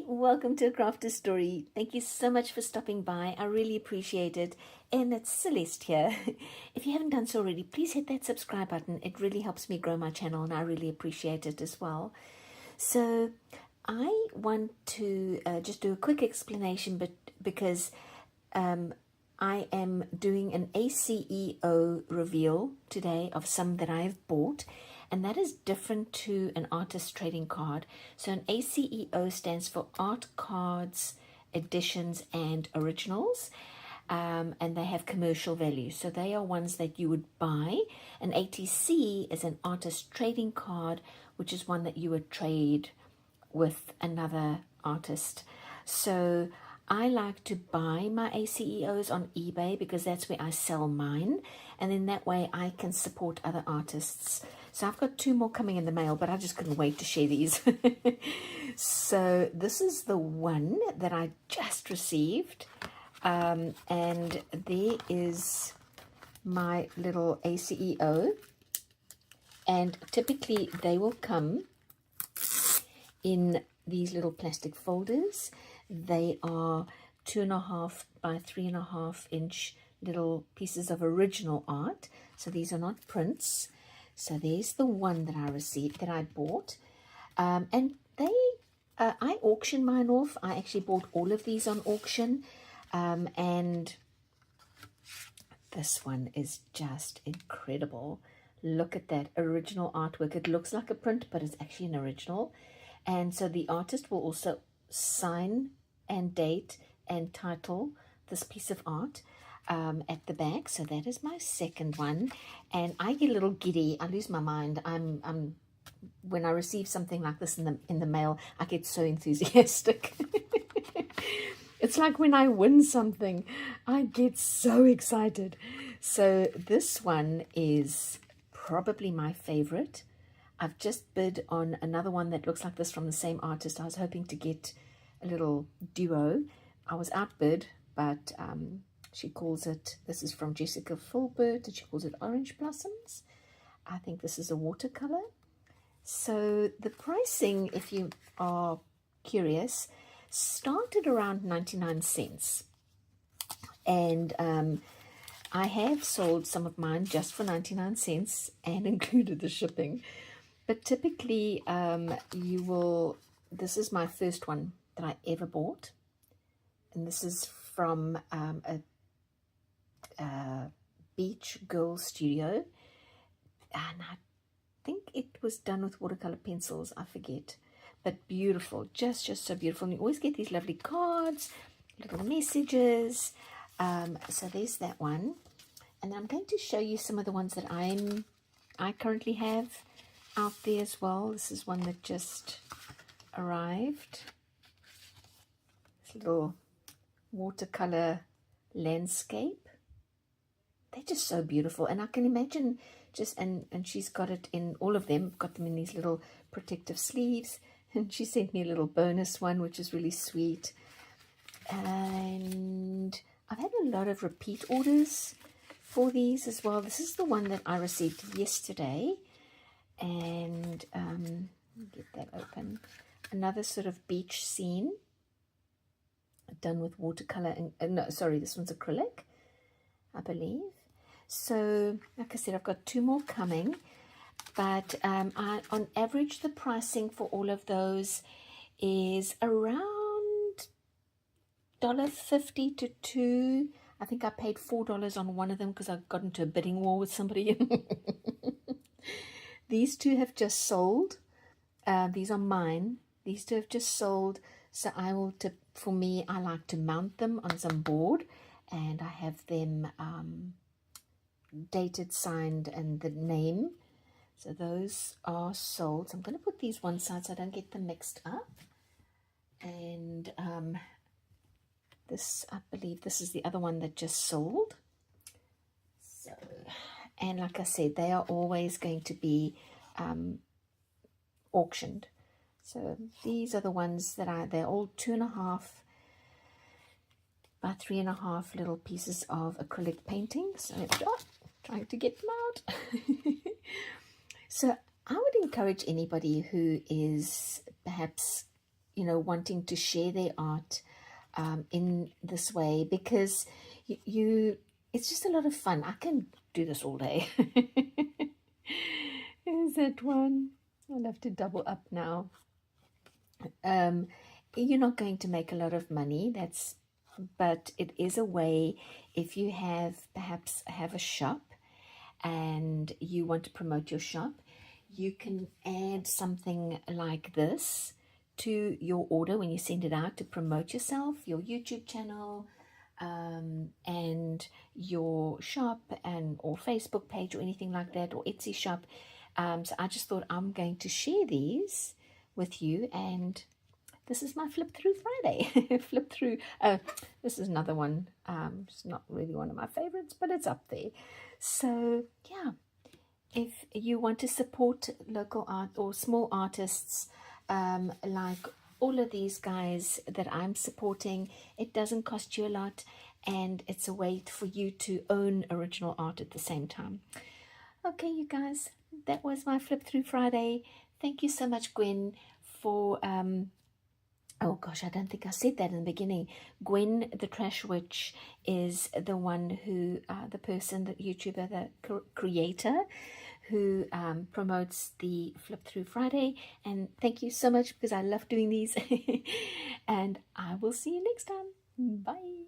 Hi, welcome to A Crafter's Story. Thank you so much for stopping by. I really appreciate it. And it's Celeste here. If you haven't done so already, please hit that subscribe button. It really helps me grow my channel and I really appreciate it as well. So I want to just do a quick explanation, but because I am doing an ACEO reveal today of some that I've bought, and that is different to an artist trading card. So an ACEO stands for Art Cards, Editions and Originals, and they have commercial value. So they are ones that you would buy. An ATC is an artist trading card, which is one that you would trade with another artist. So I like to buy my ACEOs on eBay because that's where I sell mine, and in that way I can support other artists. So I've got 2 more coming in the mail, but I just couldn't wait to share these. So this is the one that I just received, and there is my little ACEO, and typically they will come in these little plastic folders. They are 2.5 by 3.5 inch little pieces of original art. So these are not prints. So there's the one that I received, that I bought. And I auctioned mine off. I actually bought all of these on auction. And this one is just incredible. Look at that original artwork. It looks like a print, but it's actually an original. And so the artist will also sign and date and title this piece of art at the back. So that is my second one, and I get a little giddy. I lose my mind. I'm when I receive something like this in the mail, I get so enthusiastic. It's like when I win something, I get so excited. So this one is probably my favorite. I've just bid on another one that looks like this from the same artist. I was hoping to get a little duo. I was outbid, but she calls it, this is from Jessica Fulbert, and she calls it Orange Blossoms. I think this is a watercolor. So the pricing, if you are curious, started around 99 cents. And I have sold some of mine just for 99 cents and included the shipping. But typically, this is my first one that I ever bought. And this is from a Beach Girl Studio. And I think it was done with watercolor pencils, I forget. But beautiful, just so beautiful. And you always get these lovely cards, little messages. So there's that one. And I'm going to show you some of the ones that I currently have out there as well. This is one that just arrived. This little watercolor landscape. They're just so beautiful, and I can imagine just and she's got it in all of them, got them in these little protective sleeves, and she sent me a little bonus one, which is really sweet. And I've had a lot of repeat orders for these as well. This is the one that I received yesterday, and let me get that open. Another sort of beach scene done with watercolor, and no, sorry, this one's acrylic, I believe. So like I said, I've got 2 more coming, but on average the pricing for all of those is around $1.50 to $2. I think I paid $4 on one of them because I got into a bidding war with somebody. These 2 have just sold. These are mine. These 2 have just sold. So I will, for me, I like to mount them on some board, and I have them dated, signed, and the name. So those are sold. So I'm going to put these one side so I don't get them mixed up. And this, I believe this is the other one that just sold. So, and like I said, they are always going to be auctioned. So these are the ones that they're all 2.5 by 3.5 little pieces of acrylic painting. So trying to get them out. So I would encourage anybody who is perhaps wanting to share their art in this way, because it's just a lot of fun. I can do this all day. Is that one? I'll have to double up now. You're not going to make a lot of money, but it is a way. If you perhaps have a shop and you want to promote your shop, you can add something like this to your order when you send it out to promote yourself, your YouTube channel, and your shop, or Facebook page or anything like that, or Etsy shop. So I just thought I'm going to share these with you, and this is my Flip Through Friday. Flip through. This is another one. It's not really one of my favorites, but it's up there. So yeah, if you want to support local art or small artists, like all of these guys that I'm supporting, it doesn't cost you a lot, and it's a way for you to own original art at the same time. Okay, you guys, that was my Flip Through Friday. Thank you so much, Gwen, for oh gosh, I don't think I said that in the beginning. Gwen the Trash Witch is the one who, the person, the YouTuber, the creator who promotes the Flip Through Friday. And thank you so much, because I love doing these. And I will see you next time. Bye.